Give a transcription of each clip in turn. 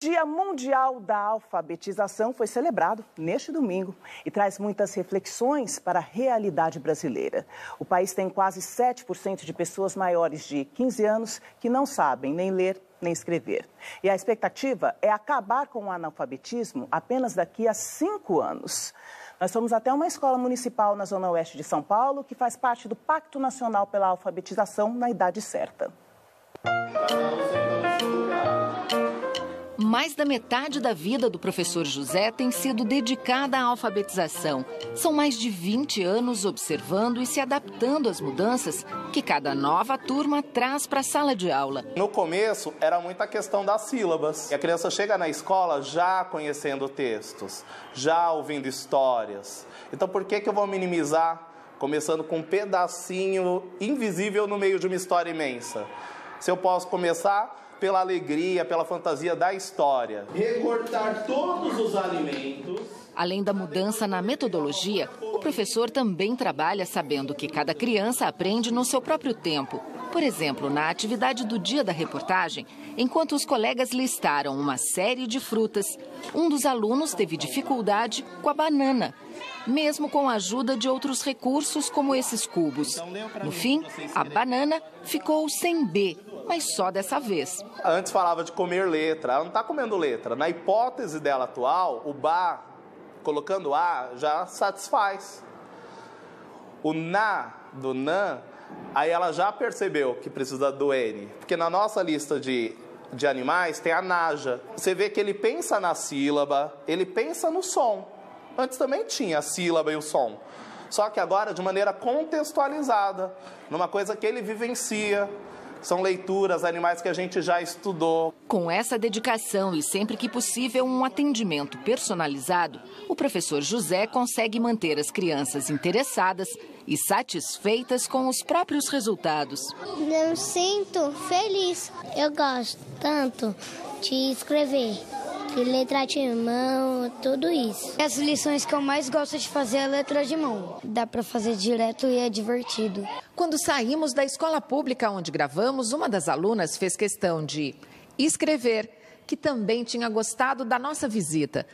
Dia Mundial da Alfabetização foi celebrado neste domingo e traz muitas reflexões para a realidade brasileira. O país tem quase 7% de pessoas maiores de 15 anos que não sabem nem ler nem escrever. E a expectativa é acabar com o analfabetismo apenas daqui a 5 anos. Nós fomos até uma escola municipal na Zona Oeste de São Paulo que faz parte do Pacto Nacional pela Alfabetização na idade certa. Mais da metade da vida do professor José tem sido dedicada à alfabetização. São mais de 20 anos observando e se adaptando às mudanças que cada nova turma traz para a sala de aula. No começo, era muita questão das sílabas. E a criança chega na escola já conhecendo textos, já ouvindo histórias. Então, por que eu vou minimizar, começando com um pedacinho invisível no meio de uma história imensa? Se eu posso começar pela alegria, pela fantasia da história. Recortar todos os alimentos. Além da mudança na metodologia, o professor também trabalha sabendo que cada criança aprende no seu próprio tempo. Por exemplo, na atividade do dia da reportagem, enquanto os colegas listaram uma série de frutas, um dos alunos teve dificuldade com a banana, mesmo com a ajuda de outros recursos como esses cubos. No fim, a banana ficou sem B, mas só dessa vez. Antes falava de comer letra, ela não está comendo letra. Na hipótese dela atual, o ba, colocando a, já satisfaz. O na, do nan, aí ela já percebeu que precisa do N. Porque na nossa lista de animais tem a naja. Você vê que ele pensa na sílaba, ele pensa no som. Antes também tinha a sílaba e o som. Só que agora de maneira contextualizada, numa coisa que ele vivencia. São leituras, animais que a gente já estudou. Com essa dedicação e sempre que possível um atendimento personalizado, o professor José consegue manter as crianças interessadas e satisfeitas com os próprios resultados. Eu me sinto feliz. Eu gosto tanto de escrever, de letra de mão, tudo isso. As lições que eu mais gosto de fazer é a letra de mão. Dá para fazer direto e é divertido. Quando saímos da escola pública onde gravamos, uma das alunas fez questão de escrever, que também tinha gostado da nossa visita.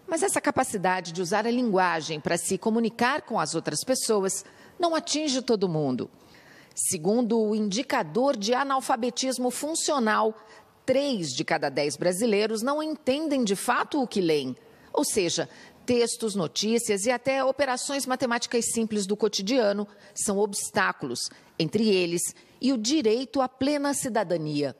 Mas essa capacidade de usar a linguagem para se comunicar com as outras pessoas não atinge todo mundo. Segundo o indicador de analfabetismo funcional, 3 de cada 10 brasileiros não entendem de fato o que leem. Ou seja, textos, notícias e até operações matemáticas simples do cotidiano são obstáculos, entre eles e o direito à plena cidadania.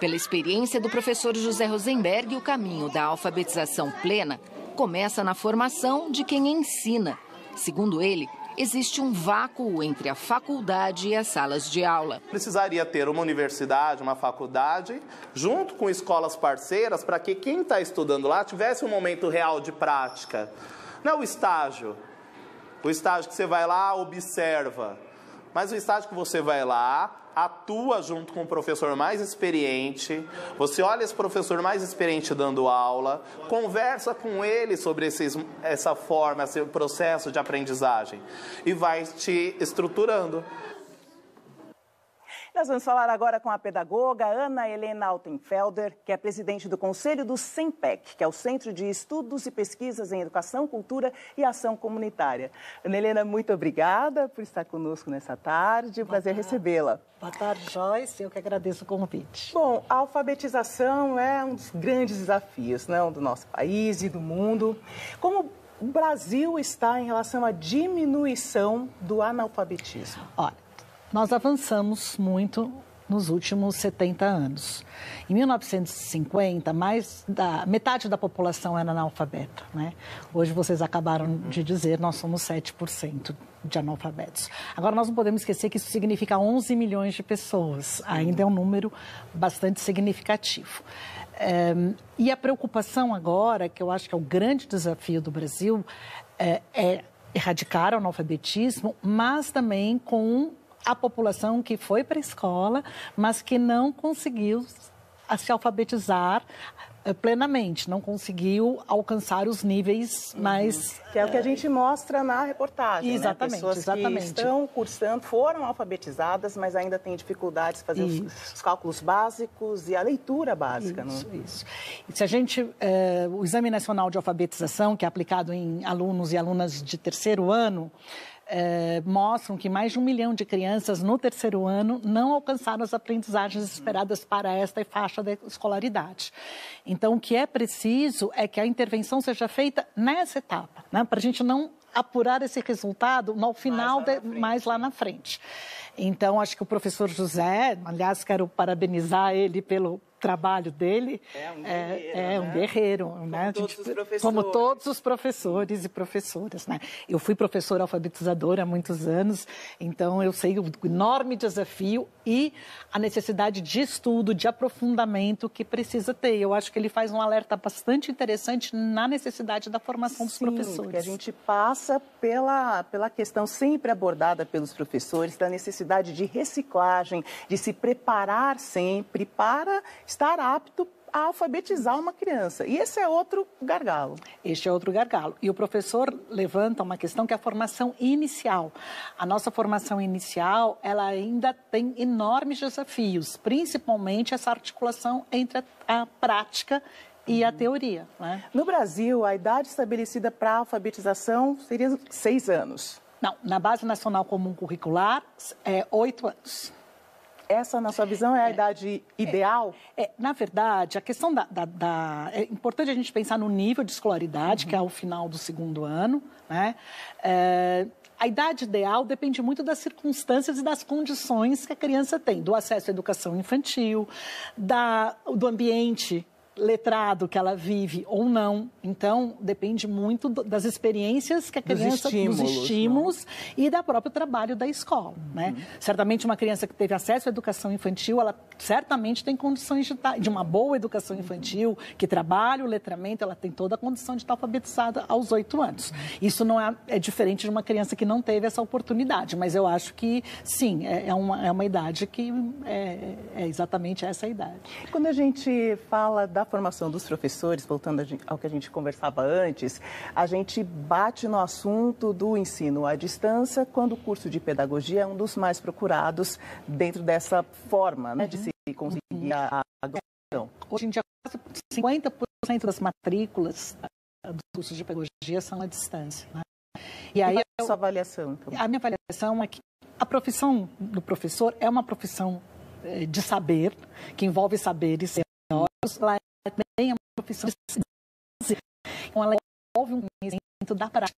Pela experiência do professor José Rosenberg, o caminho da alfabetização plena começa na formação de quem ensina. Segundo ele, existe um vácuo entre a faculdade e as salas de aula. Precisaria ter uma universidade, uma faculdade, junto com escolas parceiras, para que quem está estudando lá tivesse um momento real de prática. Não é o estágio que você vai lá, observa, mas o estágio que você vai lá, atua junto com o professor mais experiente, você olha esse professor mais experiente dando aula, conversa com ele sobre essa forma, esse processo de aprendizagem e vai te estruturando. Nós vamos falar agora com a pedagoga Ana Helena Altenfelder, que é presidente do Conselho do CENPEC, que é o Centro de Estudos e Pesquisas em Educação, Cultura e Ação Comunitária. Ana Helena, muito obrigada por estar conosco nessa tarde, prazer recebê-la. Boa tarde, Joyce, eu que agradeço o convite. Bom, a alfabetização é um dos grandes desafios, né, do nosso país e do mundo. Como o Brasil está em relação à diminuição do analfabetismo? Olha, nós avançamos muito nos últimos 70 anos. Em 1950, mais da metade da população era analfabeta, né? Hoje vocês acabaram de dizer, nós somos 7% de analfabetos. Agora, nós não podemos esquecer que isso significa 11 milhões de pessoas. Ainda é um número bastante significativo. E a preocupação agora, que eu acho que é o grande desafio do Brasil, é erradicar o analfabetismo, mas também com a população que foi para a escola, mas que não conseguiu se alfabetizar plenamente, não conseguiu alcançar os níveis mais... Que é o que a gente mostra na reportagem, exatamente, né? Pessoas exatamente. que estão cursando, foram alfabetizadas, mas ainda têm dificuldades de fazer os cálculos básicos e a leitura básica. Isso. E se a gente... o Exame Nacional de Alfabetização, que é aplicado em alunos e alunas de terceiro ano, mostram que mais de 1 milhão de crianças no terceiro ano não alcançaram as aprendizagens esperadas para esta faixa da escolaridade. Então, o que é preciso é que a intervenção seja feita nessa etapa, né? Para a gente não apurar esse resultado no final, mais lá na frente. Então, acho que o professor José, aliás, quero parabenizar ele pelo trabalho dele, é um guerreiro, né? Como todos os professores e professoras, né? Eu fui professora alfabetizadora há muitos anos, então eu sei o enorme desafio e a necessidade de estudo, de aprofundamento que precisa ter. Eu acho que ele faz um alerta bastante interessante na necessidade da formação dos professores. Que a gente passa pela questão sempre abordada pelos professores, da necessidade de reciclagem, de se preparar sempre para estar apto a alfabetizar uma criança. E esse é outro gargalo. Este é outro gargalo. E o professor levanta uma questão que é a formação inicial. A nossa formação inicial, ela ainda tem enormes desafios, principalmente essa articulação entre a prática e a teoria, né? No Brasil, a idade estabelecida para a alfabetização seria 6 anos. Não, na Base Nacional Comum Curricular é 8 anos. Essa, na sua visão, é a idade ideal? Na verdade, a questão é importante a gente pensar no nível de escolaridade, que é o final do segundo ano, né? A idade ideal depende muito das circunstâncias e das condições que a criança tem, do acesso à educação infantil, do ambiente letrado que ela vive ou não. Então, depende muito das experiências que a criança... Dos estímulos e do próprio trabalho da escola, né? Certamente, uma criança que teve acesso à educação infantil, ela certamente tem condições de uma boa educação infantil, que trabalha o letramento, ela tem toda a condição de estar alfabetizada aos 8 anos. Isso não é diferente de uma criança que não teve essa oportunidade, mas eu acho que, sim, é uma idade que é exatamente essa idade. Quando a gente fala da formação dos professores, voltando ao que a gente conversava antes, a gente bate no assunto do ensino à distância, quando o curso de pedagogia é um dos mais procurados dentro dessa forma, né, de se conseguir a graduação. Hoje em dia, quase 50% das matrículas dos cursos de pedagogia são à distância, né? E aí, a sua avaliação, então? A minha avaliação é que a profissão do professor é uma profissão de saber, que envolve saberes teóricos. Ela também é uma profissão de ciência, então ela envolve um conhecimento da prática,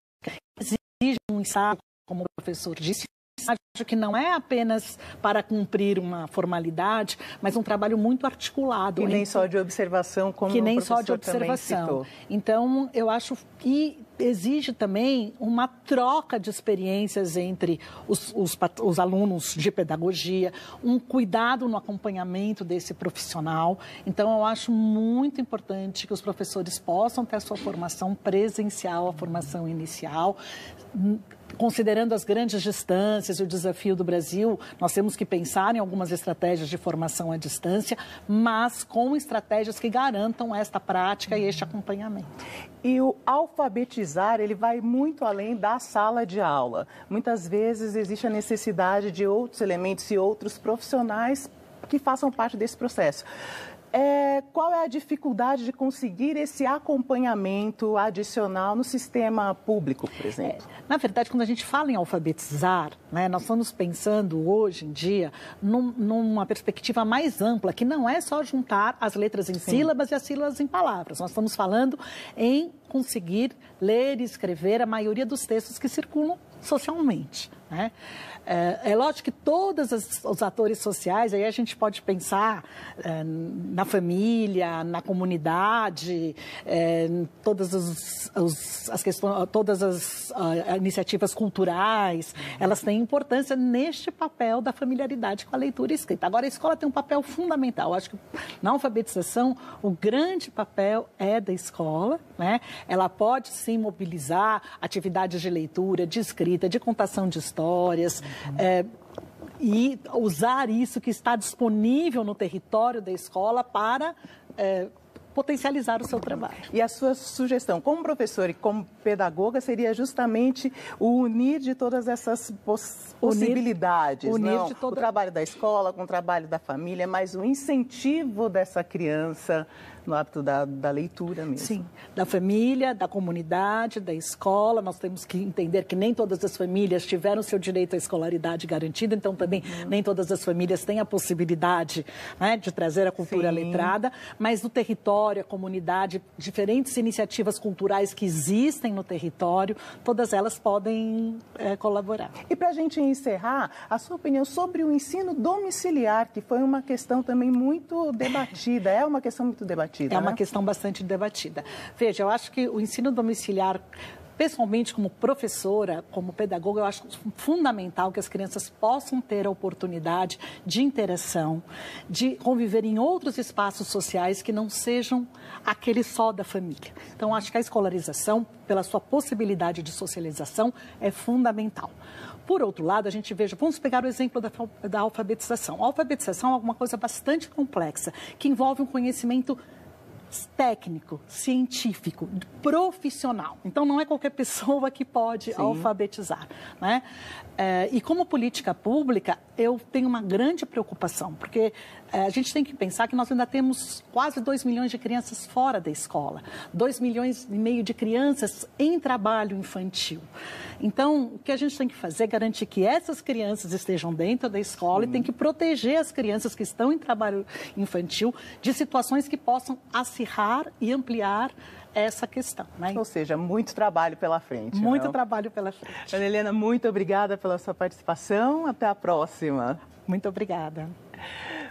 exige um ensaio, como o professor disse, um ensaio que não é apenas para cumprir uma formalidade, mas um trabalho muito articulado. E nem só de observação, como que nem o só de observação. Então, eu acho que exige também uma troca de experiências entre os alunos de pedagogia, um cuidado no acompanhamento desse profissional. Então, eu acho muito importante que os professores possam ter a sua formação presencial, a formação inicial. Considerando as grandes distâncias e o desafio do Brasil, nós temos que pensar em algumas estratégias de formação à distância, mas com estratégias que garantam esta prática e este acompanhamento. E o alfabetizar, ele vai muito além da sala de aula. Muitas vezes existe a necessidade de outros elementos e outros profissionais que façam parte desse processo. Qual é a dificuldade de conseguir esse acompanhamento adicional no sistema público, por exemplo? Na verdade, quando a gente fala em alfabetizar, né, nós estamos pensando hoje em dia numa perspectiva mais ampla, que não é só juntar as letras em sílabas e as sílabas em palavras. Nós estamos falando em conseguir ler e escrever a maioria dos textos que circulam socialmente, né? É lógico que todos os atores sociais, aí a gente pode pensar na família, na comunidade, todas as questões, todas as iniciativas culturais, elas têm importância neste papel da familiaridade com a leitura e escrita. Agora, a escola tem um papel fundamental. Eu acho que na alfabetização, o grande papel é da escola, né? Ela pode, sim, mobilizar atividades de leitura, de escrita, de contação de histórias, e usar isso que está disponível no território da escola para potencializar o seu trabalho. E a sua sugestão, como professora e como pedagoga, seria justamente o unir de todas essas possibilidades, não? O trabalho da escola com o trabalho da família, mas o incentivo dessa criança no hábito da leitura mesmo. Sim, da família, da comunidade, da escola. Nós temos que entender que nem todas as famílias tiveram seu direito à escolaridade garantido, então também nem todas as famílias têm a possibilidade, né, de trazer a cultura letrada, mas no território, a comunidade, diferentes iniciativas culturais que existem no território, todas elas podem colaborar. E para a gente encerrar, a sua opinião sobre o ensino domiciliar, que foi uma questão também muito debatida, é uma questão muito debatida. É uma questão bastante debatida. Veja, eu acho que o ensino domiciliar, pessoalmente como professora, como pedagoga, eu acho fundamental que as crianças possam ter a oportunidade de interação, de conviver em outros espaços sociais que não sejam aquele só da família. Então, acho que a escolarização, pela sua possibilidade de socialização, é fundamental. Por outro lado, a gente veja, vamos pegar o exemplo da alfabetização. A alfabetização é alguma coisa bastante complexa, que envolve um conhecimento técnico, científico, profissional. Então, não é qualquer pessoa que pode alfabetizar, né? E como política pública, eu tenho uma grande preocupação, porque a gente tem que pensar que nós ainda temos quase 2 milhões de crianças fora da escola, 2,5 milhões de crianças em trabalho infantil. Então, o que a gente tem que fazer é garantir que essas crianças estejam dentro da escola e tem que proteger as crianças que estão em trabalho infantil de situações que possam acirrar e ampliar essa questão, né? Ou seja, muito trabalho pela frente. Muito trabalho pela frente. Ana Helena, muito obrigada pela sua participação. Até a próxima. Muito obrigada.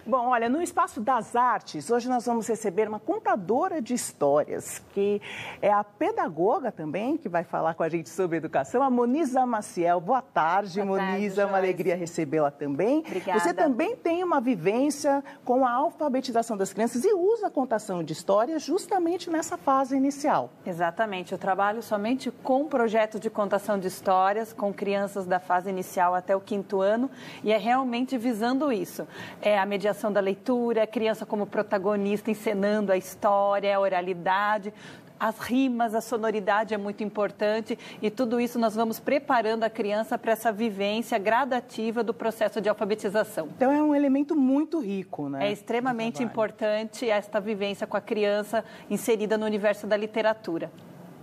Bom, olha, no Espaço das Artes, hoje nós vamos receber uma contadora de histórias, que é a pedagoga também, que vai falar com a gente sobre educação, a Moniza Maciel. Boa tarde, Moniza, uma alegria recebê-la também. Obrigada. Você também tem uma vivência com a alfabetização das crianças e usa a contação de histórias justamente nessa fase inicial. Exatamente, eu trabalho somente com projetos de contação de histórias, com crianças da fase inicial até o 5º ano, e é realmente visando isso. É a mediação da leitura, a criança como protagonista encenando a história, a oralidade, as rimas, a sonoridade é muito importante e tudo isso nós vamos preparando a criança para essa vivência gradativa do processo de alfabetização. Então é um elemento muito rico, né? É extremamente importante esta vivência com a criança inserida no universo da literatura.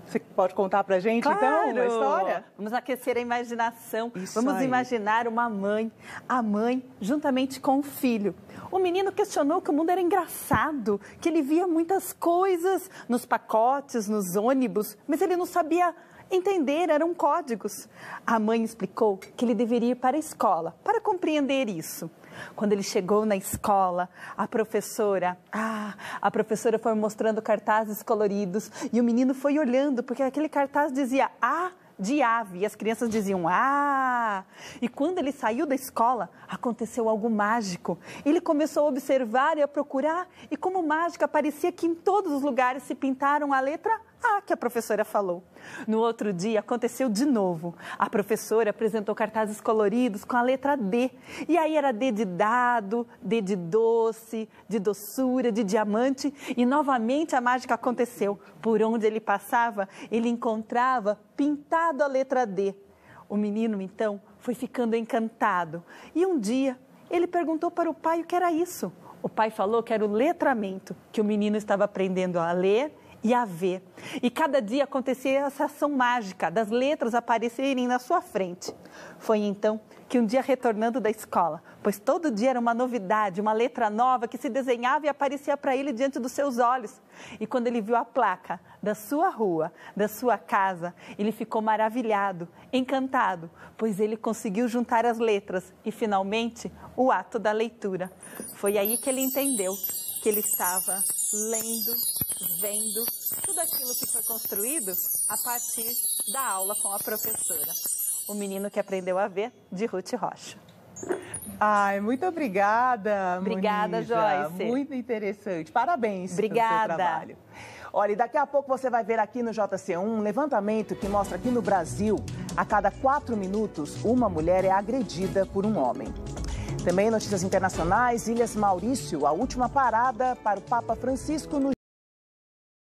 Você pode contar pra gente, claro. Então, uma história? Vamos aquecer a imaginação. Vamos imaginar uma mãe, a mãe, juntamente com o filho. O menino questionou que o mundo era engraçado, que ele via muitas coisas nos pacotes, nos ônibus, mas ele não sabia entender, eram códigos. A mãe explicou que ele deveria ir para a escola para compreender isso. Quando ele chegou na escola, a professora foi mostrando cartazes coloridos e o menino foi olhando, porque aquele cartaz dizia A de ave, e as crianças diziam E quando ele saiu da escola, aconteceu algo mágico. Ele começou a observar e a procurar, e como mágica, parecia que em todos os lugares se pintaram a letra A que a professora falou. No outro dia, aconteceu de novo. A professora apresentou cartazes coloridos com a letra D. E aí era D de dado, D de doce, de doçura, de diamante. E novamente a mágica aconteceu. Por onde ele passava, ele encontrava pintado a letra D. O menino, então, foi ficando encantado. E um dia, ele perguntou para o pai o que era isso. O pai falou que era o letramento, que o menino estava aprendendo a ler e a ver. E cada dia acontecia essa ação mágica das letras aparecerem na sua frente. Foi então que um dia, retornando da escola, pois todo dia era uma novidade, uma letra nova que se desenhava e aparecia para ele diante dos seus olhos. E quando ele viu a placa da sua rua, da sua casa, ele ficou maravilhado, encantado, pois ele conseguiu juntar as letras e, finalmente, o ato da leitura. Foi aí que ele entendeu que ele estava lendo, vendo tudo aquilo que foi construído a partir da aula com a professora. O menino que aprendeu a ver, de Ruth Rocha. Ai, muito obrigada, Obrigada, Moniza. Joyce. Muito interessante. Parabéns Obrigada. pelo seu trabalho. Olha, e daqui a pouco você vai ver aqui no JC1 um levantamento que mostra que no Brasil, a cada 4 minutos, uma mulher é agredida por um homem. Também notícias internacionais, Ilhas Maurício, a última parada para o Papa Francisco no